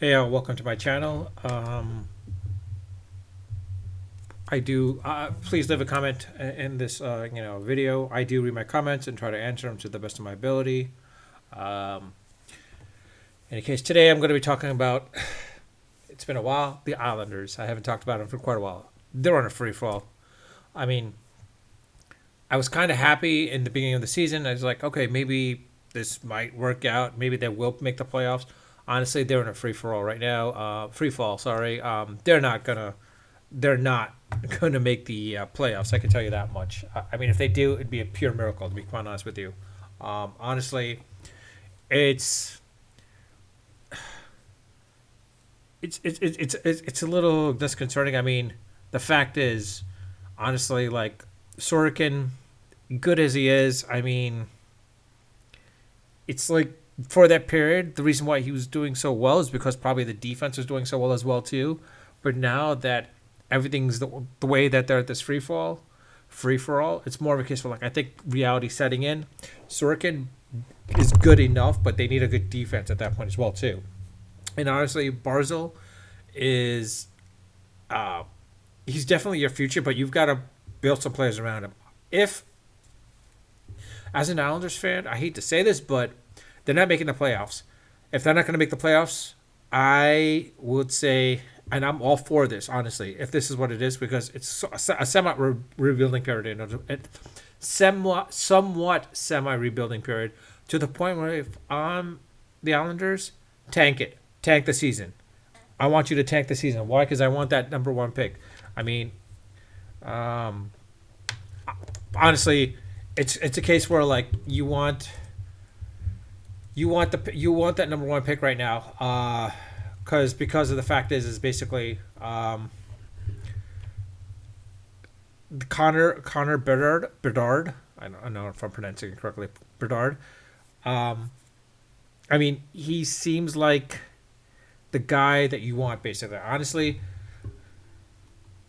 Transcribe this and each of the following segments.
Hey, welcome to my channel. I do. Please leave a comment in this, video. I do read my comments and try to answer them to the best of my ability. Um, in any case, today I'm going to be talking about. It's been a while. The Islanders. I haven't talked about them for quite a while. They're on a free fall. I mean, I was kind of happy in the beginning of the season. I was like, okay, maybe this might work out. Maybe they will make the playoffs. Honestly, they're in a free for all right now. Free fall. Sorry. They're not gonna. They're not gonna make the playoffs. I can tell you that much. I mean, if they do, it'd be a pure miracle. To be quite honest with you. Honestly, it's it's a little disconcerting. I mean, the fact is, honestly, like Sorokin, good as he is, I mean, it's like for that period, the reason why he was doing so well is because probably the defense was doing so well as well too. But now that everything's the way that they're at this free for all, it's more of a case for like I think reality setting in. Sorokin is good enough, but they need a good defense at that point as well too. And honestly, Barzil is uh, he's definitely your future, but you've got to build some players around him. If as an Islanders fan, I hate to say this, but they're not making the playoffs. If they're not going to make the playoffs, I would say, and I'm all for this, honestly, if this is what it is, because it's a semi rebuilding period, somewhat semi rebuilding period, to the point where if I'm the Islanders, tank it, tank the season. I want you to tank the season. Why? Because I want that number one pick. I mean, um, honestly, it's a case where like you want that number one pick right now, because of the fact is basically Connor Bedard. I don't know if I'm pronouncing it correctly. Bedard. Um, I mean, he seems like the guy that you want. Basically, honestly,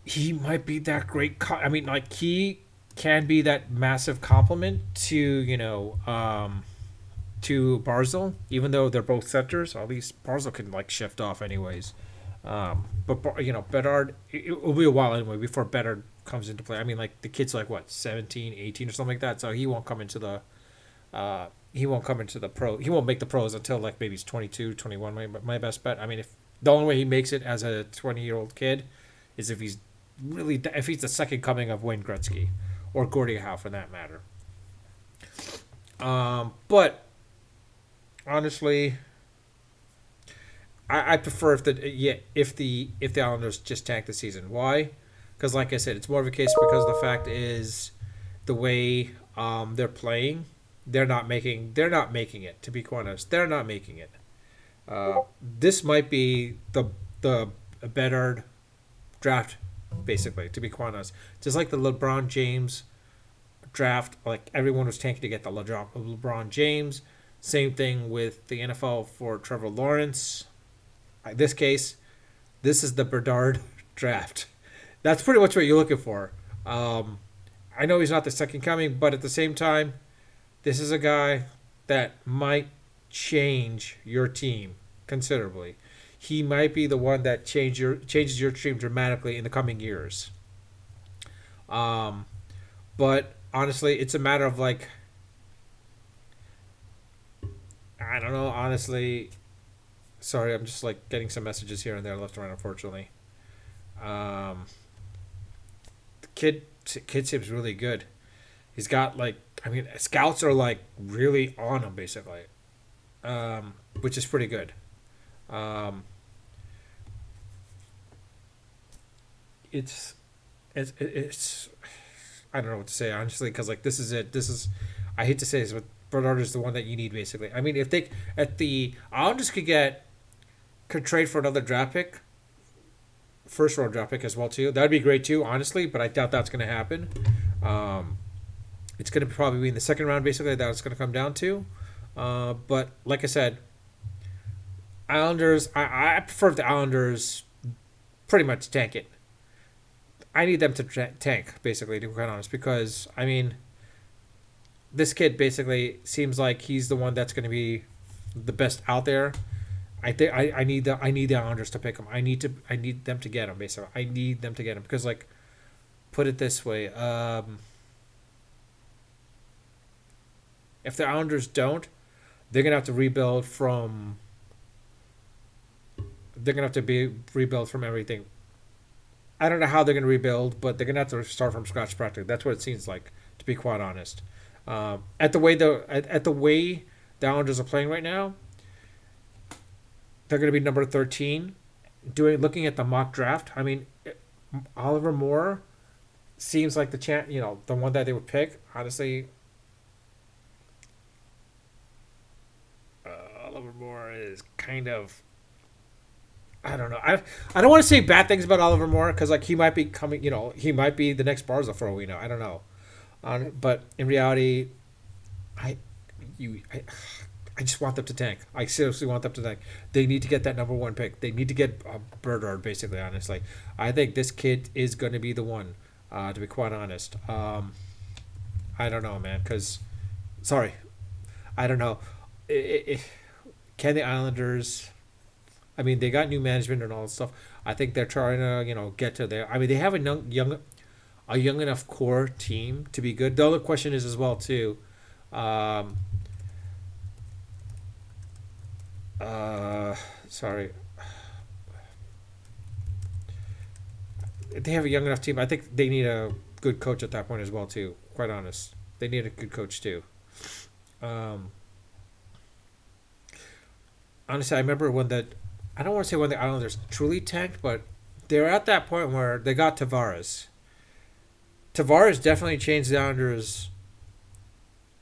he might be that great. I mean, like he can be that massive compliment to to Barzil, even though they're both centers. At least Barzil can like shift off anyways. But Bedard, it will be a while anyway before Bedard comes into play. I mean, like the kid's like what 17, 18 or something like that, so he won't come into the pro. He won't make the pros until like maybe he's 22, 21. My best bet. I mean, if the only way he makes it as a 20-year-old kid is if he's the second coming of Wayne Gretzky or Gordie Howe for that matter. But honestly, I prefer if the Islanders just tank the season. Why? Because like I said, it's more of a case because the fact is the way they're playing, they're not making it. To be quite honest, they're not making it. This might be the better draft, basically. To be quite honest, just like the LeBron James draft, like everyone was tanking to get the LeBron James. Same thing with the NFL for Trevor Lawrence. In this case, this is the Bedard draft. That's pretty much what you're looking for. I know he's not the second coming, but at the same time, this is a guy that might change your team considerably. He might be the one that changes your team dramatically in the coming years. Um, but honestly, it's a matter of like I don't know. Honestly, sorry, I'm just like getting some messages here and there, left and right. Unfortunately, um, the kid seems really good. He's got like I mean, scouts are like really on him basically, which is pretty good. Um, it's it's I don't know what to say honestly because like this is it. This is I hate to say this, but Bernard is the one that you need basically. I mean, if they at the Islanders could trade for another draft pick, first round draft pick as well too. That'd be great too, honestly. But I doubt that's going to happen. Um, it's going to probably be in the second round basically. That it's going to come down to. But like I said, Islanders. I prefer the Islanders pretty much tank it. I need them to tank basically to be quite honest because I mean this kid basically seems like he's the one that's going to be the best out there. I need the Islanders to pick him. I need them to get him basically. I need them to get him because like put it this way, if the Islanders don't, they're gonna have to rebuild from. They're gonna have to be rebuild from everything. I don't know how they're gonna rebuild, but they're gonna have to start from scratch practically. That's what it seems like, to be quite honest. At the way the Islanders are playing right now, they're gonna be number 13. Looking at the mock draft, I mean, Oliver Moore seems like the one that they would pick. Honestly, Oliver Moore is kind of. I don't know. I don't want to say bad things about Oliver Moore because like he might be coming. He might be the next Barza for all we know. I don't know. But in reality, I you I just want them to tank. I seriously want them to tank. They need to get that number one pick. They need to get Bedard. Basically, honestly, I think this kid is going to be the one. To be quite honest, I don't know, man. Because sorry, I don't know. Can the Islanders? I mean, they got new management and all that stuff. I think they're trying to, get to there. I mean, they have a young enough core team to be good. The other question is as well too. Um, Sorry, they have a young enough team. I think they need a good coach at that point as well too. Quite honest, they need a good coach too. Um, Honestly, I remember when the I don't want to say when the Islanders truly tanked, but they're at that point where they got Tavares. Tavares definitely changed the Islanders.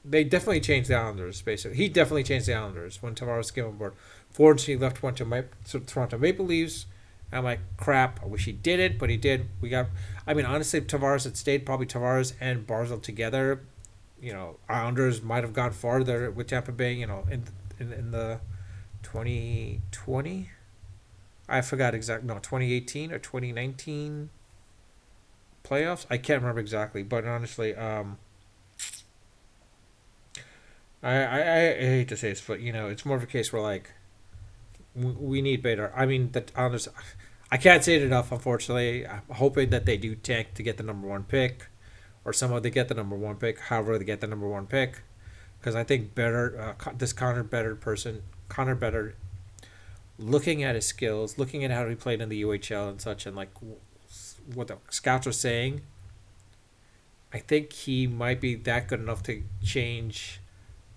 They definitely changed the Islanders. Basically, he definitely changed the Islanders when Tavares came on board. Fortunately, he left went to Toronto Maple Leafs. I'm like, crap. I wish he didn't, but he did. We got. I mean, honestly, if Tavares had stayed, probably Tavares and Barzal together. Islanders might have gone farther with Tampa Bay. In the 2020. I forgot exactly. No, 2018 or 2019 playoffs. I can't remember exactly, but honestly, I hate to say this, but it's more of a case where like we need Bedard. I mean, the Islanders. I can't say it enough. Unfortunately, I'm hoping that they do tank to get the number one pick, or somehow they get the number one pick. However, they get the number one pick, because I think better. This Connor Bedard, looking at his skills, looking at how he played in the UHL and such, and like what the scouts are saying, I think he might be that good enough to change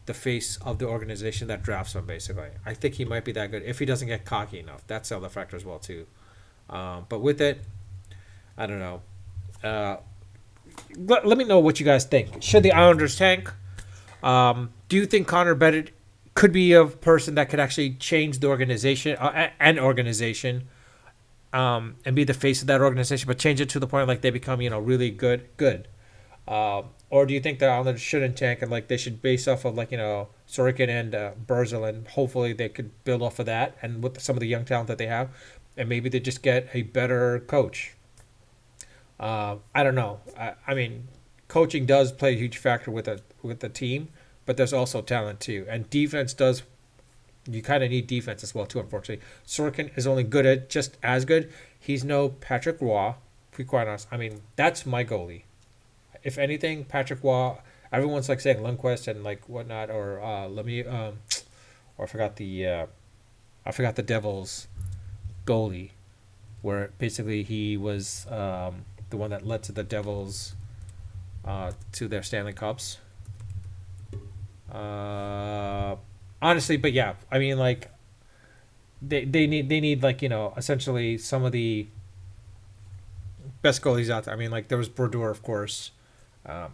the face of the organization that drafts him. Basically, I think he might be that good if he doesn't get cocky enough. That's the other factor as well too. But with it, I don't know. Uh, let me know what you guys think. Should the Islanders tank? Do you think Connor Bedard could be a person that could actually change the organization, and be the face of that organization, but change it to the point like they become, really good. Or do you think the Islanders shouldn't tank and like they should base off of like Sorokin and Barzal, and hopefully they could build off of that and with some of the young talent that they have, and maybe they just get a better coach. I don't know. I mean, coaching does play a huge factor with the team, but there's also talent too, and defense does. You kind of need defense as well too. Unfortunately, Sorokin is only good at just as good. He's no Patrick Roy. To be quite honest, I mean that's my goalie. If anything, Patrick Roy. Everyone's like saying Lundqvist and like whatnot, or let me or I forgot the Devils goalie, where basically he was the one that led to the Devils to their Stanley Cups. Honestly, but yeah, I mean like they need like essentially some of the best goalies out there. I mean like there was Brodeur, of course.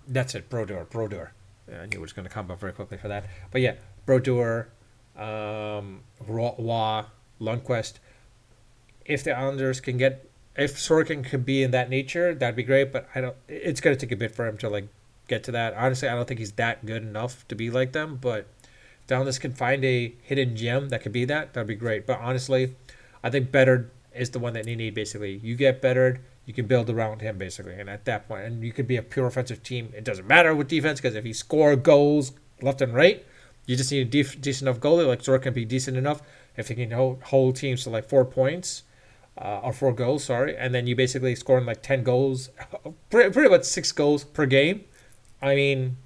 That's it, Brodeur. Yeah, I knew it was going to come up very quickly for that. But yeah, Brodeur, Roy, Lundqvist. If the Islanders can get, if Sorokin can be in that nature, that'd be great. But I don't. It's going to take a bit for him to like get to that. Honestly, I don't think he's that good enough to be like them. But if the Islanders can find a hidden gem that could be that, that'd be great. But honestly, I think Bedard is the one that they need. Basically, you get Bedard, you can build around him basically, and at that point, and you could be a pure offensive team. It doesn't matter with defense because if he score goals left and right, You just need a decent enough goalie. Like Zork can be decent enough if he can hold teams to like 4 points or 4 goals, sorry, and then you basically scoring like 10 goals, pretty much 6 goals per game. I mean,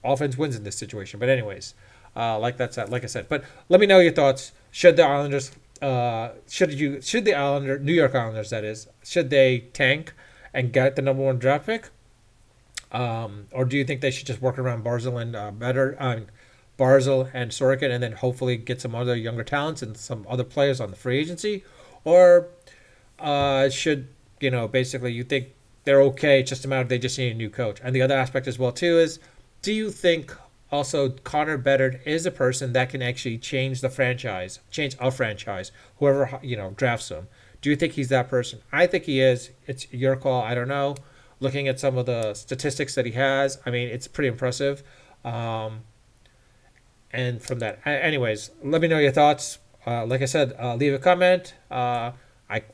offense wins in this situation. But anyways, like I said. But let me know your thoughts. Should the Islanders, should the New York Islanders, that is, should they tank and get the number one draft pick, or do you think they should just work around Barzil and Barzil and Sorokin, and then hopefully get some other younger talents and some other players on the free agency, or should basically you think they're okay? It's just a matter of they just need a new coach. And the other aspect as well too is, do you think also Connor Bedard is a person that can actually change a franchise, whoever drafts him? Do you think he's that person? I think he is. It's your call. I don't know. Looking at some of the statistics that he has, I mean, it's pretty impressive. And from that, anyways, let me know your thoughts. Like I said, leave a comment. I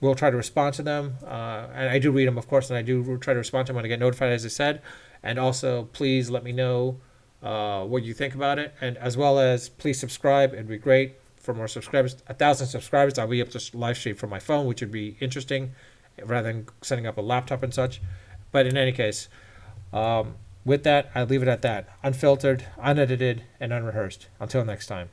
will try to respond to them, and I do read them, of course, and I do try to respond to them when I get notified, as I said. And also, please let me know what you think about it, and as well as please subscribe. It'd be great for more subscribers. 1,000 subscribers, I'll be able to live stream from my phone, which would be interesting, rather than setting up a laptop and such. But in any case, with that, I leave it at that. Unfiltered, unedited, and unrehearsed. Until next time.